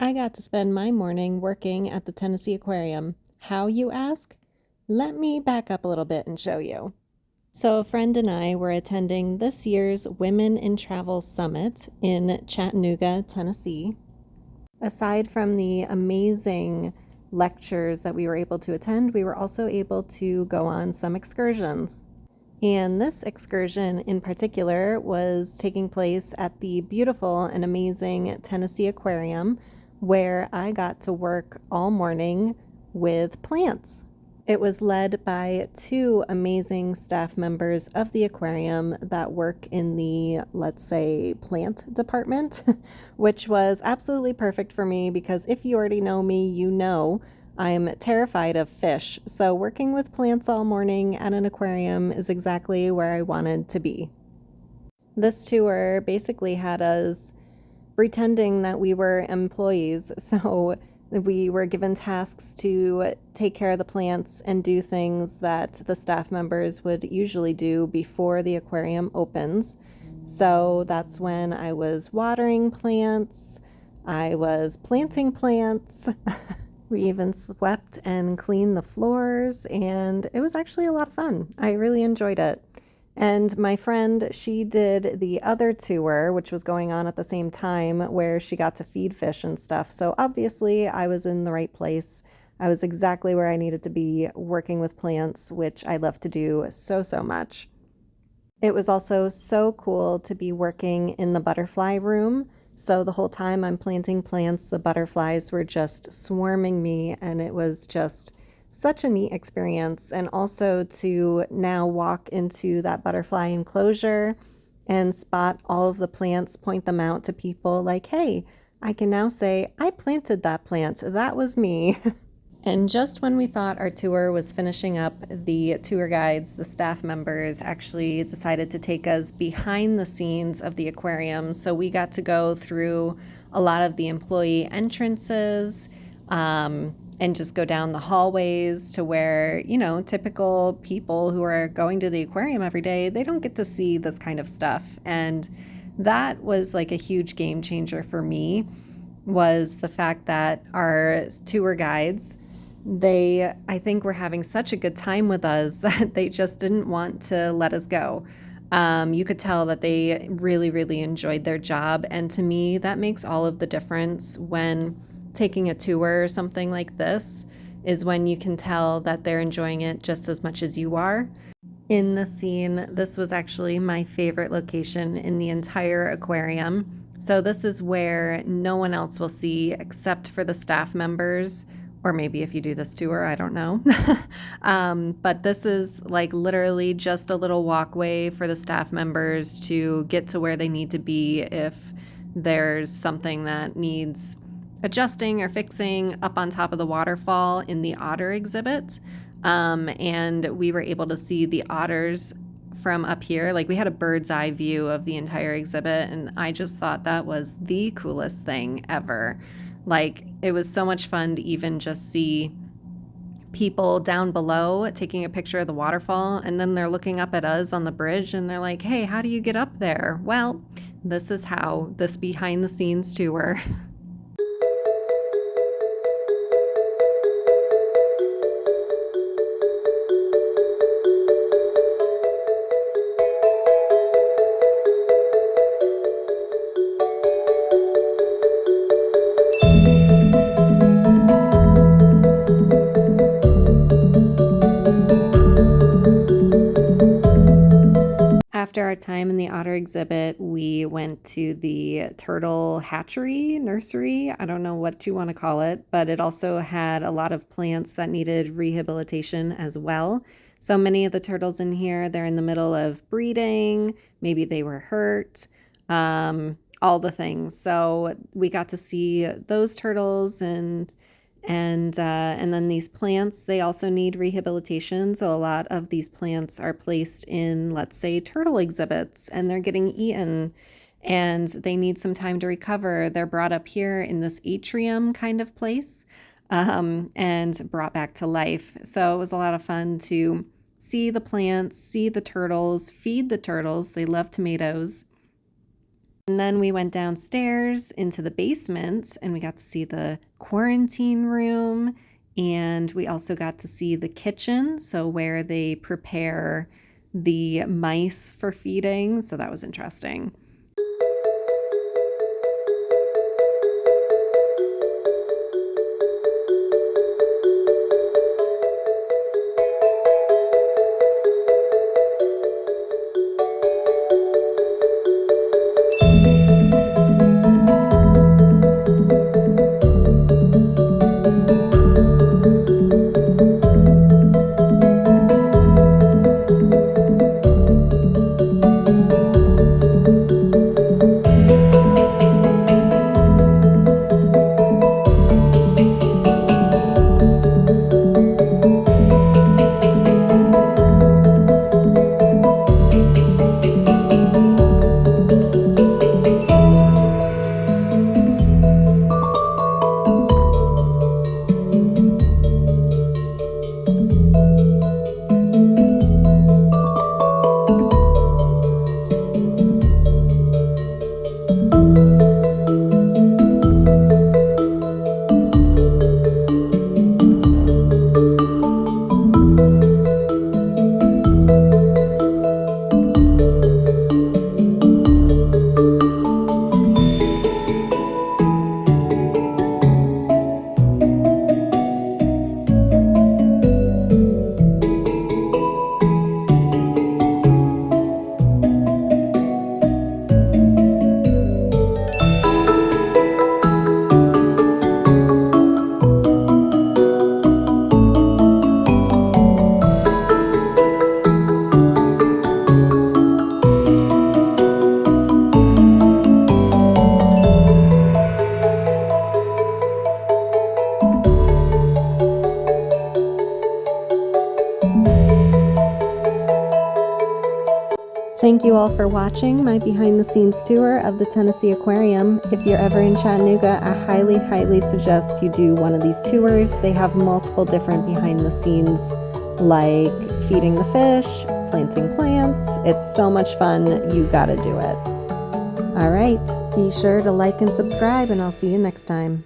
I got to spend my morning working at the Tennessee Aquarium. How, you ask? Let me back up a little bit and show you. So, a friend and I were attending this year's Women in Travel Summit in Chattanooga, Tennessee. Aside from the amazing lectures that we were able to attend, we were also able to go on some excursions. And this excursion in particular was taking place at the beautiful and amazing Tennessee Aquarium, where I got to work all morning with plants. It was led by two amazing staff members of the aquarium that work in the, let's say, plant department, which was absolutely perfect for me because if you already know me, you know I'm terrified of fish. So working with plants all morning at an aquarium is exactly where I wanted to be. This tour basically had us pretending that we were employees. So we were given tasks to take care of the plants and do things that the staff members would usually do before the aquarium opens. So that's when I was watering plants, I was planting plants. We even swept and cleaned the floors, and it was actually a lot of fun. I really enjoyed it. And my friend, she did the other tour, which was going on at the same time, where she got to feed fish and stuff. So obviously, I was in the right place. I was exactly where I needed to be working with plants, which I love to do so, so much. It was also so cool to be working in the butterfly room. So the whole time I'm planting plants, the butterflies were just swarming me, and it was just such a neat experience. And also to now walk into that butterfly enclosure and spot all of the plants, point them out to people like, hey, I can now say, I planted that plant. That was me. And just when we thought our tour was finishing up, the tour guides, the staff members, actually decided to take us behind the scenes of the aquarium. So we got to go through a lot of the employee entrances and just go down the hallways to where, typical people who are going to the aquarium every day, they don't get to see this kind of stuff. And that was like a huge game changer for me, was the fact that our tour guides, they, I think, were having such a good time with us that they just didn't want to let us go. You could tell that they really, really enjoyed their job. And to me, that makes all of the difference when taking a tour or something like this, is when you can tell that they're enjoying it just as much as you are. In the scene, this was actually my favorite location in the entire aquarium. So this is where no one else will see except for the staff members, or maybe if you do this tour, I don't know. But this is like literally just a little walkway for the staff members to get to where they need to be if there's something that needs adjusting or fixing up on top of the waterfall in the otter exhibit. And we were able to see the otters from up here. Like, we had a bird's eye view of the entire exhibit, and I just thought that was the coolest thing ever. Like, it was so much fun to even just see people down below taking a picture of the waterfall, and then they're looking up at us on the bridge and they're like, hey, how do you get up there? Well, this is how, this behind the scenes tour. After our time in the otter exhibit, we went to the turtle hatchery, nursery. I don't know what you want to call it, but it also had a lot of plants that needed rehabilitation as well. So many of the turtles in here, they're in the middle of breeding. Maybe they were hurt, all the things. So we got to see those turtles and then these plants, they also need rehabilitation. So a lot of these plants are placed in, let's say, turtle exhibits, and they're getting eaten and they need some time to recover. They're brought up here in this atrium kind of place, and brought back to life. So it was a lot of fun to see the plants, see the turtles, feed the turtles. They love tomatoes. And then we went downstairs into the basement and we got to see the quarantine room, and we also got to see the kitchen, so where they prepare the mice for feeding, so that was interesting. Thank you all for watching my behind the scenes tour of the Tennessee Aquarium. If you're ever in Chattanooga, I highly suggest you do one of these tours. They have multiple different behind the scenes, like feeding the fish, planting plants. It's so much fun. You gotta do it. All right, be sure to like and subscribe, and I'll see you next time.